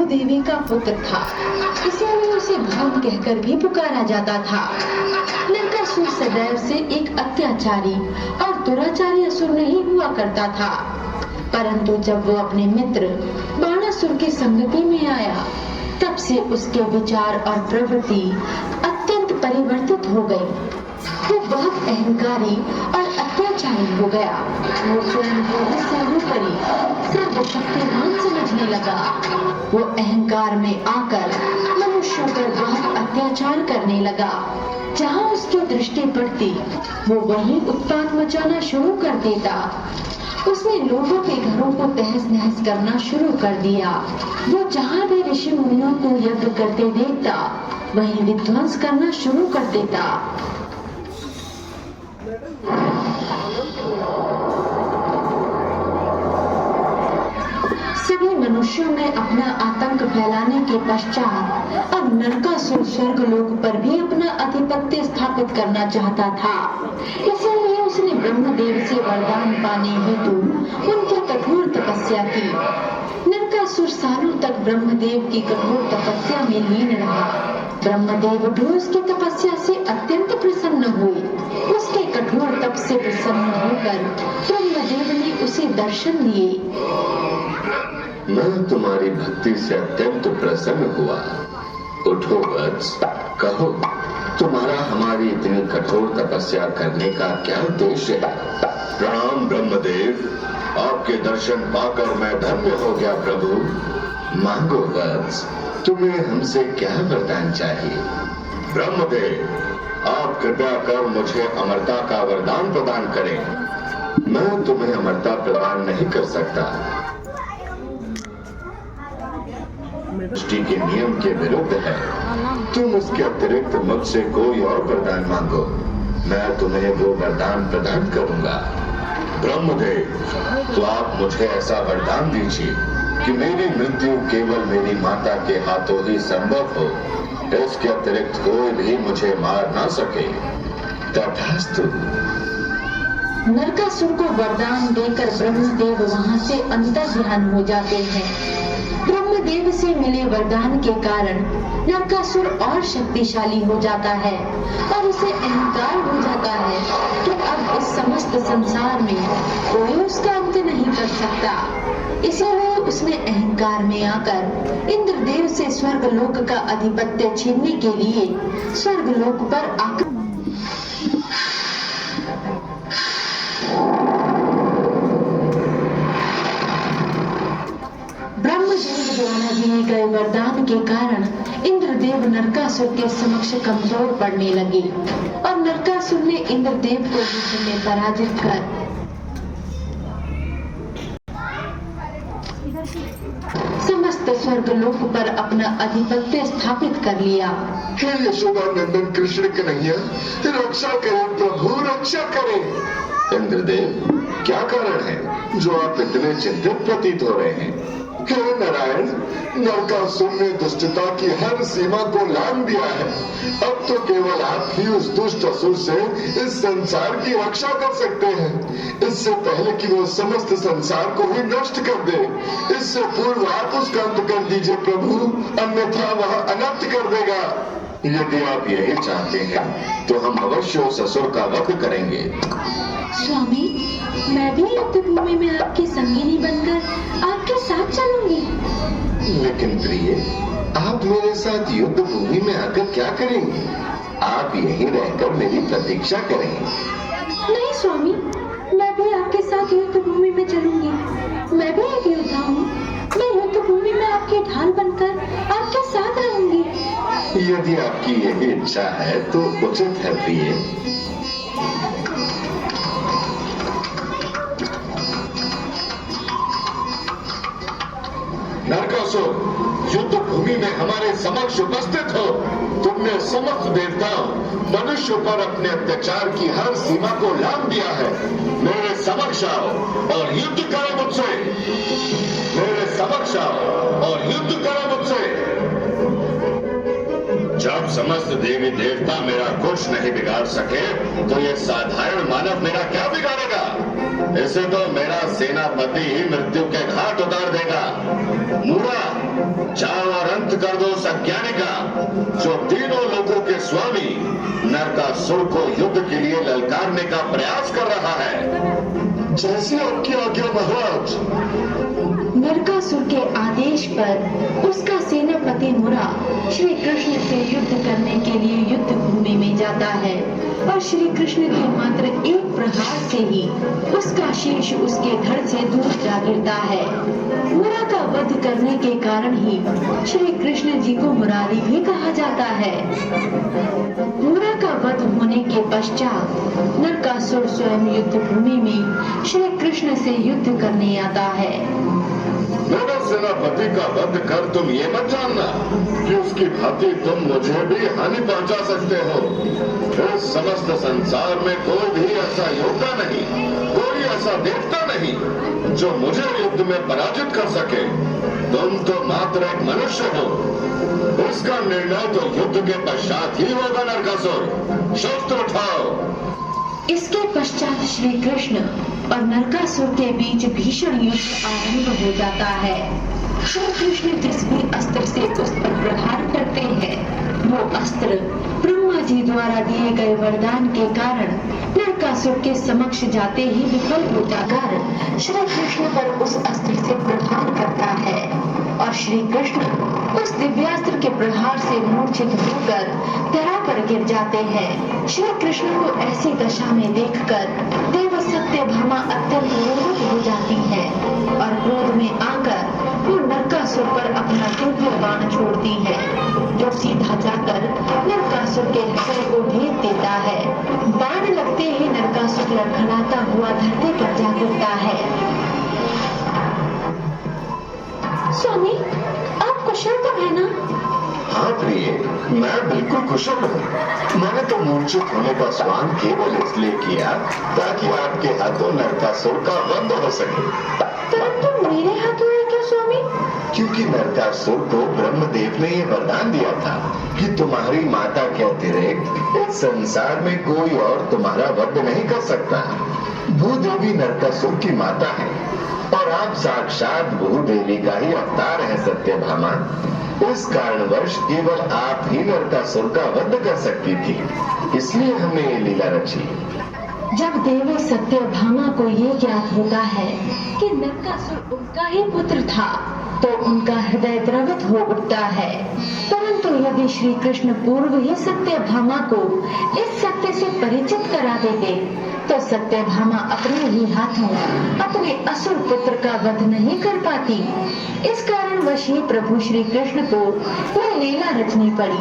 देवी का पुत्र था, इसीलिए उसे भगवान कहकर भी पुकारा जाता था। नरकासुर सदैव से एक अत्याचारी और दुराचारी असुर नहीं हुआ करता था, परंतु जब वो अपने मित्र बाणासुर की संगति में आया, तब से उसके विचार और प्रवृत्ति अत्यंत परिवर्तित हो गई। वो बहुत अहंकारी और अत्याचारी हो गया। वो स्वयं को सर्वोपरि सर्वशक्तिमान समझने लगा। वो अहंकार में आकर मनुष्यों पर बहुत अत्याचार करने लगा। जहाँ उसकी दृष्टि पड़ती, वो वहीं उत्पात मचाना शुरू कर देता। उसने लोगों के घरों को तहस नहस करना शुरू कर दिया। वो जहाँ भी ऋषि मुनियों को यज्ञ करते देखता, वहीं विध्वंस करना शुरू कर देता। सभी मनुष्यों में अपना आतंक फैलाने के पश्चात अब नरकासुर स्वर्गलोक पर भी अपना आधिपत्य स्थापित करना चाहता था। इसलिए उसने ब्रह्मदेव से वरदान पाने हेतु उनकी कठोर तपस्या की। नरकासुर सालों तक ब्रह्मदेव की कठोर तपस्या में लीन रहा। ब्रह्मदेव भी उसकी तपस्या से अत्यंत प्रसन्न हुए। उसके कठोर तप से प्रसन्न होकर ब्रह्मदेव ने उसे दर्शन दिए। मैं तुम्हारी भक्ति से अत्यंत प्रसन्न हुआ। उठो वत्स, कहो तुम्हारा हमारी इतनी कठोर तपस्या करने का क्या उद्देश्य है? प्रणाम ब्रह्मदेव, आपके दर्शन पाकर मैं धन्य हो गया प्रभु। मांगो वत्स, तुम्हें हमसे क्या वरदान चाहिए? ब्रह्मदेव, आप कृपया कर मुझे अमरता का वरदान प्रदान करें। मैं तुम्हें अमरता प्रदान नहीं कर सकता। सृष्टि के नियम के विरुद्ध है। तुम उसके अतिरिक्त मुझसे कोई और वरदान मांगो, मैं तुम्हें वो वरदान प्रदान करूंगा। ब्रह्मदेव, तो आप मुझे ऐसा वरदान दीजिए कि मेरी मृत्यु केवल मेरी माता के हाथों ही संभव हो। इसके अतिरिक्त कोई भी मुझे मार ना सके। तथास्तु। नरकासुर को वरदान देकर ब्रह्मदेव वहां से अंतर्ध्यान हो जाते हैं। ब्रह्मदेव से मिले वरदान के कारण नरकासुर और शक्तिशाली हो जाता है और उसे अहंकार हो जाता है कि अब इस समस्त संसार में कोई उसका अंत नहीं कर सकता। इसीलिए उसने अहंकार में आकर इंद्रदेव से स्वर्गलोक का आधिपत्य छीनने के लिए स्वर्गलोक पर आकर ब्रह्मदेव द्वारा दिए गए वरदान के कारण इंद्रदेव नरकासुर के समक्ष कमजोर पड़ने लगे और नरकासुर ने इंद्रदेव को युद्ध में पराजित कर समस्त स्वर्गलोक पर अपना आधिपत्य स्थापित कर लिया। हे यशोदानंदन कृष्ण कन्हैया, रक्षा करें प्रभु, रक्षा करें। इंद्रदेव, क्या कारण है जो आप इतने चिंतित प्रतीत हो रहे हैं? हे नारायण, नरकासुर ने दुष्टता की हर सीमा को लांघ दिया है। अब तो केवल आप ही उस दुष्ट असुर से इस संसार की रक्षा कर सकते हैं। इससे पहले कि वो समस्त संसार को ही नष्ट कर दे, इससे पूर्व आप उसका अंत कर दीजिए प्रभु, अन्यथा वह अनर्थ कर देगा। यदि आप यही चाहते हैं तो हम अवश्य उस असुर का वध करेंगे। स्वामी, मैं भी युद्ध भूमि में आपकी संगिनी बनकर आपके साथ चलूंगी। लेकिन प्रिय, आप मेरे साथ युद्ध भूमि में आकर क्या करेंगे? आप यहीं रहकर मेरी प्रतीक्षा करें। नहीं स्वामी, मैं भी आपके साथ युद्ध भूमि में चलूंगी। मैं भी एक योद्धा हूँ। मैं युद्ध भूमि में आपकी ढाल बनकर आपके साथ रहूंगी। यदि आपकी यही इच्छा है तो उचित है प्रिय। नरकासुर, युद्ध भूमि में हमारे समक्ष उपस्थित हो। तुमने समस्त देवताओं मनुष्य पर अपने अत्याचार की हर सीमा को लांघ दिया है। मेरे समक्ष आओ और युद्ध करो मुझसे। मेरे समक्ष आओ और युद्ध करो मुझसे। जब समस्त देवी देवता मेरा कुछ नहीं बिगाड़ सके तो ये साधारण मानव मेरा क्या बिगाड़ेगा? इसे तो मेरा सेनापति मृत्यु के घाट उतार देगा। मूढ़ा, जाओ और अंत कर दो उस अज्ञानी का, जो तीनों लोगों के स्वामी नरकासुर को युद्ध के लिए ललकारने का प्रयास कर रहा है। जैसी आपकी आज्ञा महाराज। नरकासुर के आदेश पर उसका सेनापति मुरा श्री कृष्ण से युद्ध करने के लिए युद्ध भूमि में जाता है और श्री कृष्ण के मात्र एक प्रहार से ही उसका शीश उसके धड़ से दूर जा गिरता है। मुरा का वध करने के कारण ही श्री कृष्ण जी को मुरारी भी कहा जाता है। मुरा का वध होने के पश्चात नरकासुर स्वयं युद्ध भूमि में श्री कृष्ण से युद्ध करने आता है। मेरे सेनापति का वध कर तुम ये मत जानना कि उसकी भांति तुम मुझे भी हानि पहुंचा सकते हो। इस समस्त संसार में कोई भी ऐसा योद्धा नहीं, कोई ऐसा देवता नहीं जो मुझे युद्ध में पराजित कर सके। तुम तो मात्र एक मनुष्य हो। इसका निर्णय तो युद्ध के पश्चात ही होगा। नरकासुर, शस्त्र उठाओ। इसके पश्चात श्री कृष्ण और नरकासुर के बीच भीषण युद्ध आरंभ हो जाता है। श्री कृष्ण जिस भी अस्त्र से उस पर प्रहार करते हैं, वो अस्त्र ब्रह्मा जी द्वारा दिए गए वरदान के कारण नरकासुर के समक्ष जाते ही विफल हो जाकर श्री कृष्ण पर उस अस्त्र से प्रहार करता है और श्री कृष्ण उस दिव्यास्त्र के प्रहार से मूर्छित होकर धरा पर गिर जाते हैं। श्री कृष्ण को ऐसी दशा में देखकर देव सत्यभामा अत्यंत क्रोधित हो जाती है और क्रोध में आकर वो नरकासुर पर अपना दिव्य बाण छोड़ती है, जो सीधा जाकर नरकासुर के हृदय को भेद देता है। बाण लगते ही नरकासुर लड़खड़ाता हुआ धरती पर जा गिरता है। स्वामी, आप कुशल तो है ना? हाँ प्रिय, मैं बिल्कुल कुशल हूँ। मैंने तो मूर्छित होने का स्वान केवल इसलिए किया ताकि आपके हाथों नरकासुर का वध हो सके। परंतु मेरे हाथों है क्या स्वामी? क्योंकि नरकासुर को ब्रह्मदेव ने ये वरदान दिया था कि तुम्हारी माता के अतिरिक्त इस संसार में कोई और तुम्हारा वध नहीं कर सकता। भूदेवी नरकासुर की माता है और आप साक्षात भूदेवी का ही अवतार है सत्यभामा। इस कारणवश केवल आप ही नरकासुर का वध कर सकती थी, इसलिए हमने ये लीला रची। जब देवी सत्यभामा को ये ज्ञात होता है कि नरकासुर उनका ही पुत्र था, तो उनका हृदय द्रवित हो उठता है। परंतु यदि श्री कृष्ण पूर्व ही सत्यभामा को इस सत्य से परिचित करा देते, तो सत्यभामा अपने ही हाथों अपने असुर पुत्र का वध नहीं कर पाती। इस कारणवश ही प्रभु श्री कृष्ण को यह लीला रचनी पड़ी।